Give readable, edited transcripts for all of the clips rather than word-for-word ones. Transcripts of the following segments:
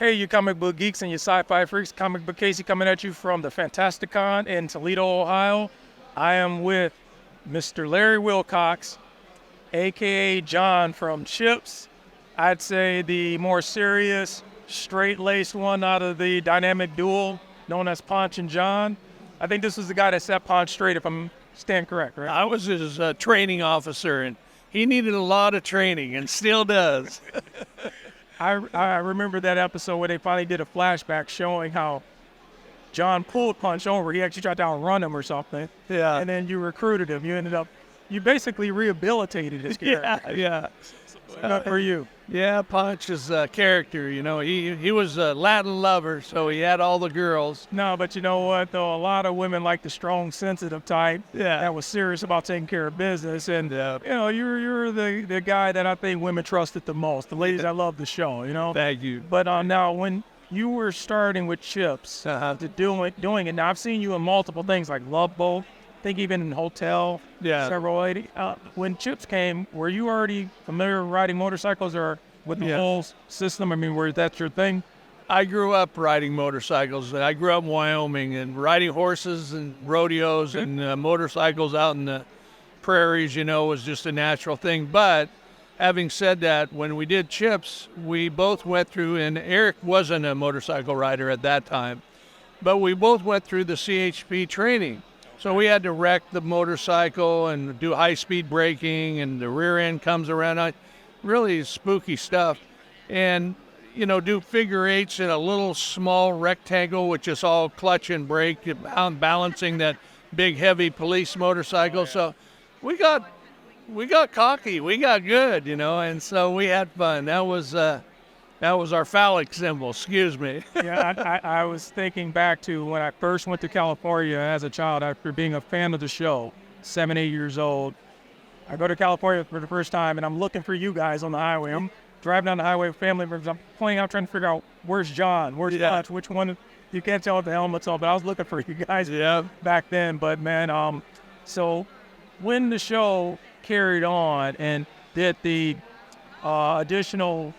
Hey, you comic book geeks and you sci-fi freaks. Comic Book Casey coming at you from the Fantasticon in Toledo, Ohio. I am with Mr. Larry Wilcox, aka John from CHiPs. I'd say the more serious, straight-laced one out of the dynamic duo known as Ponch and John. I think this was the guy that set Ponch straight, if I'm staying correct, right? I was his training officer, and he needed a lot of training and still does. I remember that episode where they finally did a flashback showing how John pulled Ponch over. He actually tried to outrun him or something. Yeah. And then you recruited him. You basically rehabilitated his character. Yeah. Good for you. Yeah, Ponch's character, he was a Latin lover, so he had all the girls. No, but you know what, though? A lot of women like the strong, sensitive type that was serious about taking care of business. And, you're the guy that I think women trusted the most, the ladies that love the show, Thank you. But now, when you were starting with CHiPs, to doing it, now I've seen you in multiple things like Love Boat, I think even in Hotel, several ladies. When CHiPs came, were you already familiar with riding motorcycles or with the whole system? I mean, was that your thing? I grew up riding motorcycles. I grew up in Wyoming and riding horses and rodeos and motorcycles out in the prairies, was just a natural thing. But having said that, when we did CHiPs, we both went through, and Eric wasn't a motorcycle rider at that time, but we both went through the CHP training. So we had to wreck the motorcycle and do high-speed braking, and the rear end comes around. Really spooky stuff. And, do figure eights in a little small rectangle, which is all clutch and brake, balancing that big, heavy police motorcycle. So we got cocky. We got good, and so we had fun. That was our phallic symbol, excuse me. Yeah, I was thinking back to when I first went to California as a child after being a fan of the show, 7, 8 years old. I go to California for the first time, and I'm looking for you guys on the highway. I'm driving down the highway with family members. I'm pointing out, trying to figure out, where's John? Where's Ponch? Which one? You can't tell what the helmet's on, but I was looking for you guys back then. But, man, so when the show carried on and did the additional,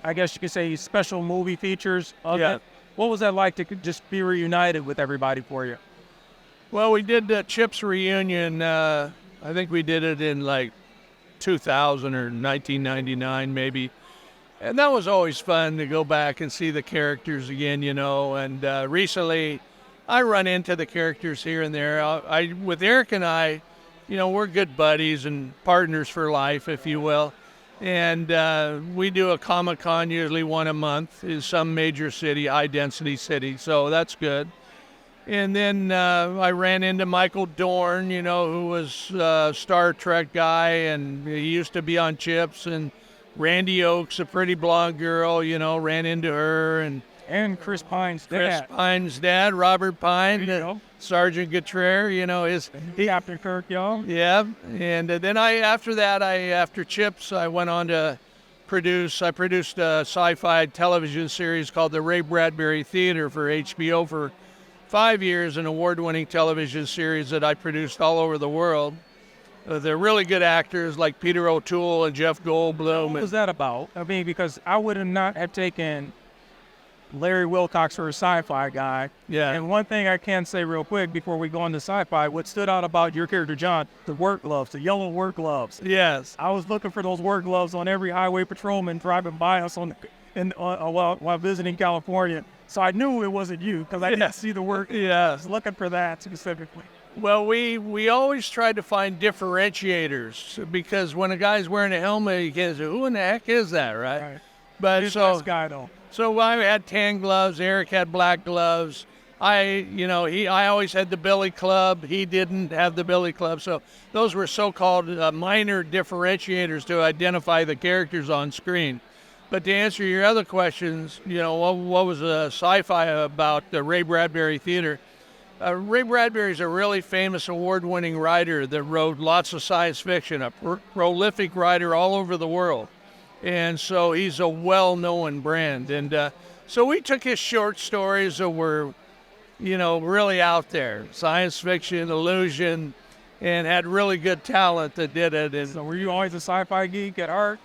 I guess you could say, special movie features of it, what was that like to just be reunited with everybody for you? Well, we did the CHiPs reunion. I think we did it in like 2000 or 1999 maybe. And that was always fun to go back and see the characters again, And recently I run into the characters here and there. With Eric and I, we're good buddies and partners for life, if you will. And we do a Comic-Con usually one a month in some major city, high-density city, so that's good. And then I ran into Michael Dorn, who was a Star Trek guy, and he used to be on CHiPs. And Randy Oakes, a pretty blonde girl, ran into her. And Chris Pine's dad. Chris Pine's dad, Robert Pine, Sergeant Gautreaux, Captain Kirk, y'all. Yeah, and then after CHiPs, I went on to produced a sci-fi television series called the Ray Bradbury Theater for HBO for 5 years, an award-winning television series that I produced all over the world. They're really good actors like Peter O'Toole and Jeff Goldblum. What was that about? I mean, because I would not have taken Larry Wilcox for a sci-fi guy. Yeah. And one thing I can say real quick before we go into sci-fi, what stood out about your character, John, the work gloves, the yellow work gloves. Yes. I was looking for those work gloves on every highway patrolman driving by us while visiting California. So I knew it wasn't you because I didn't see the work. Yeah. I was looking for that specifically. Well, we always try to find differentiators because when a guy's wearing a helmet, you can't say, who in the heck is that, right? But He's this guy, though. So I had tan gloves. Eric had black gloves. I always had the billy club. He didn't have the billy club. So those were so-called minor differentiators to identify the characters on screen. But to answer your other questions, what was sci-fi about the Ray Bradbury Theater? Ray Bradbury is a really famous award-winning writer that wrote lots of science fiction, a prolific writer all over the world. And so he's a well-known brand. And so we took his short stories that were, really out there, science fiction, illusion, and had really good talent that did it. And so were you always a sci-fi geek at heart?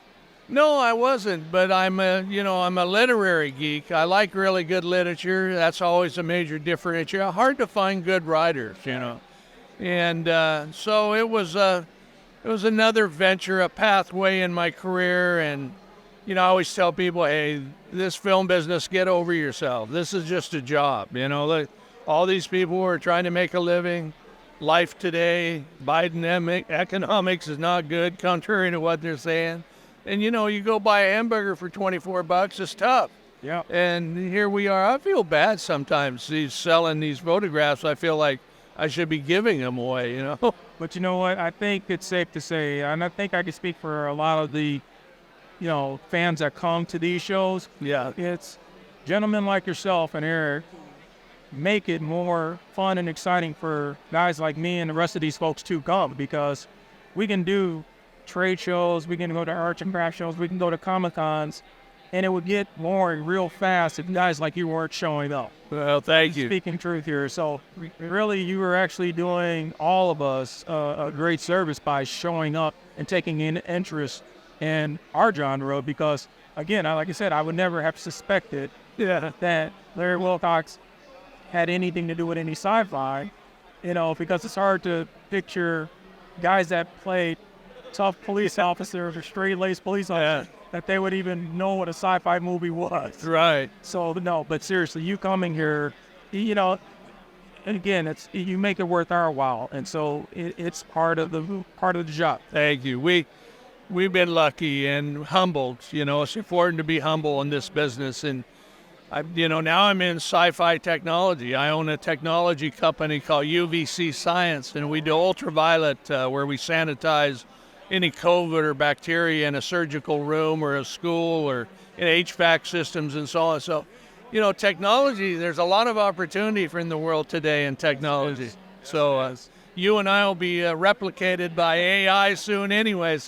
No, I wasn't, but I'm a literary geek. I like really good literature. That's always a major differentiator. Hard to find good writers, and so it was another venture, a pathway in my career. And I always tell people, hey, this film business, get over yourself. This is just a job. Look, all these people are trying to make a living. Life today, Biden economics is not good, contrary to what they're saying. And you go buy a hamburger for $24, it's tough. Yeah. And here we are. I feel bad sometimes. Selling these photographs, I feel like I should be giving them away. But you know what? I think it's safe to say, and I think I can speak for a lot of the, fans that come to these shows. Yeah. It's gentlemen like yourself and Eric make it more fun and exciting for guys like me and the rest of these folks to come, because we can do trade shows, we can go to arts and craft shows, we can go to Comic-Cons, and it would get boring real fast if guys like you weren't showing up. Well, thank you. Speaking truth here. So really, you were actually doing all of us a great service by showing up and taking an interest in our genre, because, again, like I said, I would never have suspected that Larry Wilcox had anything to do with any sci-fi, because it's hard to picture guys that played tough police officers or straight-laced police officers that they would even know what a sci-fi movie was. Right. So no, but seriously, you coming here, and again, you make it worth our while, and so it's part of the job. Thank you. We've been lucky and humbled. It's important to be humble in this business. And now I'm in sci-fi technology. I own a technology company called UVC Science, and we do ultraviolet, where we sanitize any COVID or bacteria in a surgical room or a school or in HVAC systems and so on. So, technology, there's a lot of opportunity in the world today in technology. So you and I will be replicated by AI soon anyways.